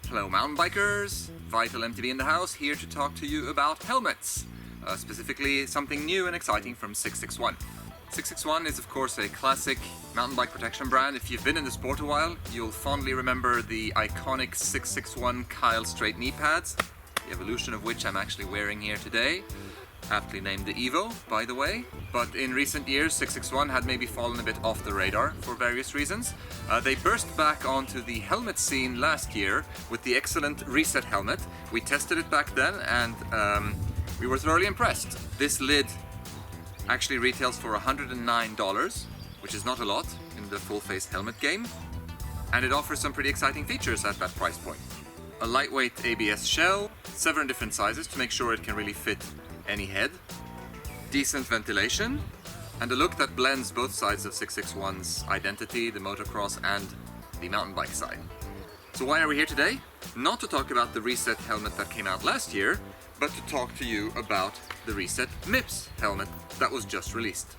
Hello mountain bikers, Vital MTV in the house, here to talk to you about helmets. Specifically something new and exciting from 661. 661 is of course a classic mountain bike protection brand. If you've been in the sport a while, you'll fondly remember the iconic 661 Kyle straight knee pads, the evolution of which I'm actually wearing here today. Aptly named the Evo, by the way. But in recent years, 661 had maybe fallen a bit off the radar for various reasons. They burst back onto the helmet scene last year with the excellent Reset helmet. We tested it back then and we were thoroughly impressed. This lid actually retails for $109, which is not a lot in the full-face helmet game. And it offers some pretty exciting features at that price point. A lightweight ABS shell, several different sizes to make sure it can really fit any head, decent ventilation, and a look that blends both sides of 661's identity, the motocross and the mountain bike side. So why are we here today? Not to talk about the Reset helmet that came out last year, but to talk to you about the Reset MIPS helmet that was just released.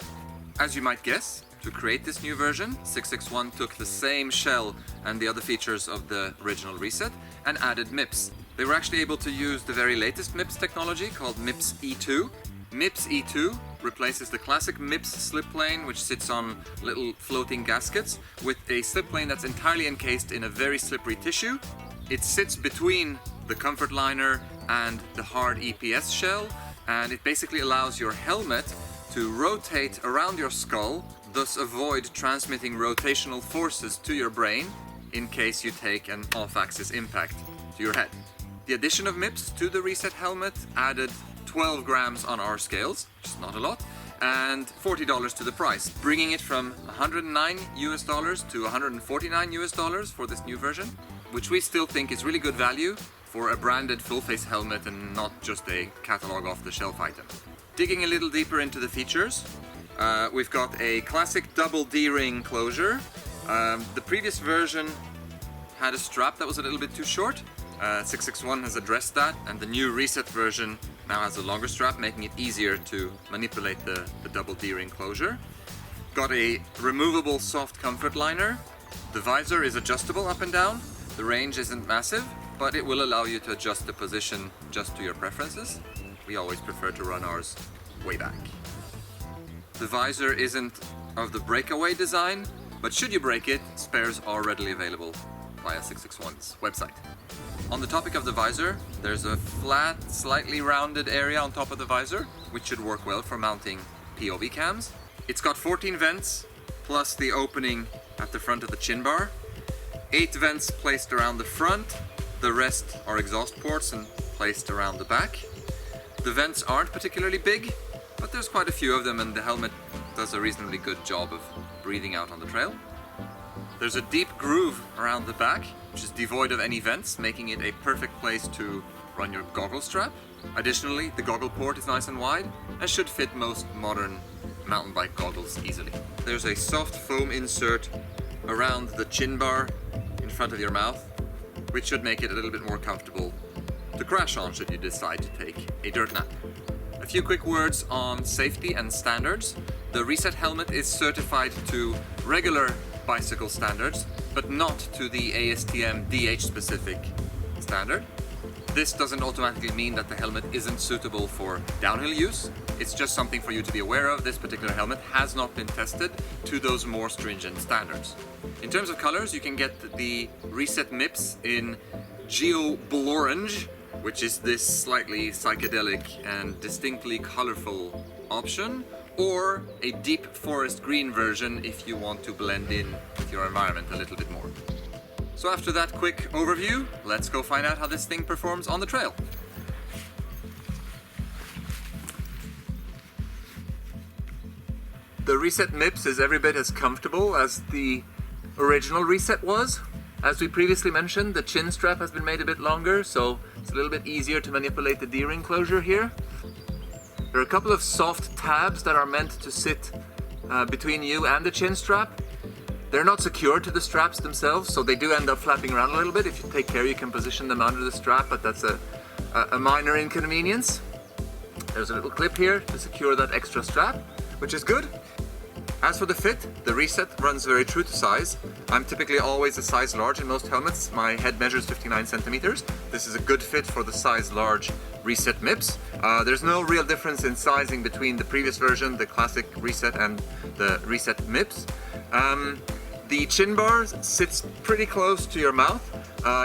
As you might guess, to create this new version, 661 took the same shell and the other features of the original Reset and added MIPS. They were actually able to use the very latest MIPS technology called MIPS E2. MIPS E2 replaces the classic MIPS slip plane, which sits on little floating gaskets, with a slip plane that's entirely encased in a very slippery tissue. It sits between the comfort liner and the hard EPS shell, and it basically allows your helmet to rotate around your skull, thus avoid transmitting rotational forces to your brain in case you take an off-axis impact to your head. The addition of MIPS to the Reset helmet added 12 grams on our scales, which is not a lot, and $40 to the price, bringing it from $109 to $149 for this new version, which we still think is really good value for a branded full-face helmet and not just a catalog off-the-shelf item. Digging a little deeper into the features, we've got a classic double D-ring closure. The previous version had a strap that was a little bit too short. 661 has addressed that, and the new Reset version now has a longer strap, making it easier to manipulate the double D-ring closure. Got a removable soft comfort liner. The visor is adjustable up and down. The range isn't massive, but it will allow you to adjust the position just to your preferences. We always prefer to run ours way back. The visor isn't of the breakaway design, but should you break it, spares are readily available via 661's website. On the topic of the visor, there's a flat, slightly rounded area on top of the visor, which should work well for mounting POV cams. It's got 14 vents, plus the opening at the front of the chin bar. 8 vents placed around the front, the rest are exhaust ports and placed around the back. The vents aren't particularly big, but there's quite a few of them and the helmet does a reasonably good job of breathing out on the trail. There's a deep groove around the back, which is devoid of any vents, making it a perfect place to run your goggle strap. Additionally, the goggle port is nice and wide and should fit most modern mountain bike goggles easily. There's a soft foam insert around the chin bar in front of your mouth, which should make it a little bit more comfortable to crash on should you decide to take a dirt nap. A few quick words on safety and standards. The Reset helmet is certified to regular bicycle standards, but not to the ASTM DH specific standard. This doesn't automatically mean that the helmet isn't suitable for downhill use. It's just something for you to be aware of. This particular helmet has not been tested to those more stringent standards. In terms of colors, you can get the Reset MIPS in Geo Blorange, which is this slightly psychedelic and distinctly colorful option, or a deep forest green version if you want to blend in with your environment a little bit more. So after that quick overview, let's go find out how this thing performs on the trail. The Reset MIPS is every bit as comfortable as the original Reset was. As we previously mentioned, the chin strap has been made a bit longer, so it's a little bit easier to manipulate the D-ring closure here. There are a couple of soft tabs that are meant to sit between you and the chin strap. They're not secured to the straps themselves, so they do end up flapping around a little bit. If you take care, you can position them under the strap, but that's a minor inconvenience. There's a little clip here to secure that extra strap, which is good. As for the fit, the Reset runs very true to size. I'm typically always a size large in most helmets. My head measures 59 centimeters. This is a good fit for the size large Reset MIPS. There's no real difference in sizing between the previous version, the classic Reset, and the Reset MIPS. The chin bar sits pretty close to your mouth.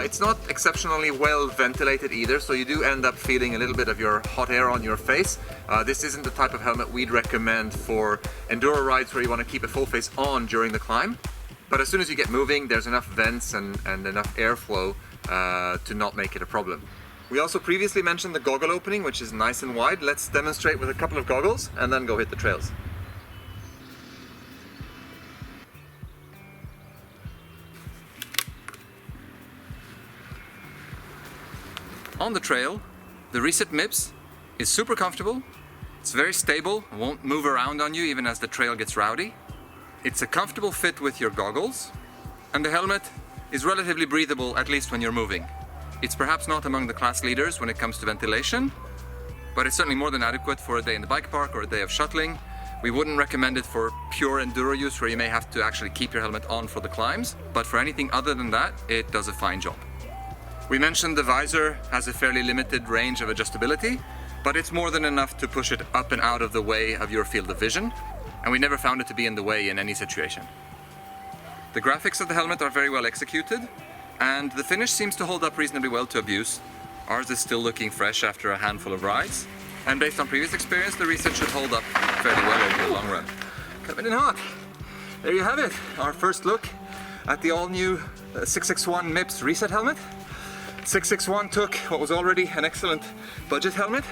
It's not exceptionally well ventilated either, so you do end up feeling a little bit of your hot air on your face. This isn't the type of helmet we'd recommend for enduro rides where you want to keep a full face on during the climb. But as soon as you get moving, there's enough vents and enough airflow to not make it a problem. We also previously mentioned the goggle opening, which is nice and wide. Let's demonstrate with a couple of goggles and then go hit the trails. On the trail, the Reset MIPS is super comfortable, it's very stable, won't move around on you even as the trail gets rowdy. It's a comfortable fit with your goggles, and the helmet is relatively breathable, at least when you're moving. It's perhaps not among the class leaders when it comes to ventilation, but it's certainly more than adequate for a day in the bike park or a day of shuttling. We wouldn't recommend it for pure enduro use where you may have to actually keep your helmet on for the climbs, but for anything other than that, it does a fine job. We mentioned the visor has a fairly limited range of adjustability, but it's more than enough to push it up and out of the way of your field of vision, and we never found it to be in the way in any situation. The graphics of the helmet are very well executed, and the finish seems to hold up reasonably well to abuse. Ours is still looking fresh after a handful of rides, and based on previous experience, the Reset should hold up fairly well over the long run. Coming in hot. There you have it, our first look at the all-new 661 MIPS Reset helmet. 661 took what was already an excellent budget helmet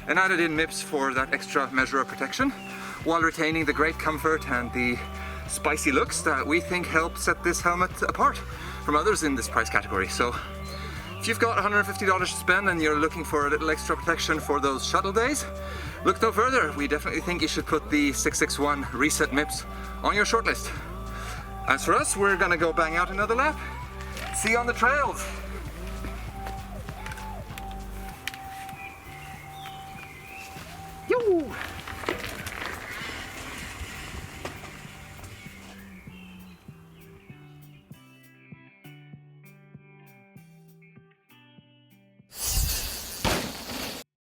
and added in MIPS for that extra measure of protection, while retaining the great comfort and the spicy looks that we think help set this helmet apart from others in this price category. So if you've got $150 to spend and you're looking for a little extra protection for those shuttle days, look no further. We definitely think you should put the 661 Reset MIPS on your shortlist. As for us, we're gonna go bang out another lap. See you on the trails. Yoo!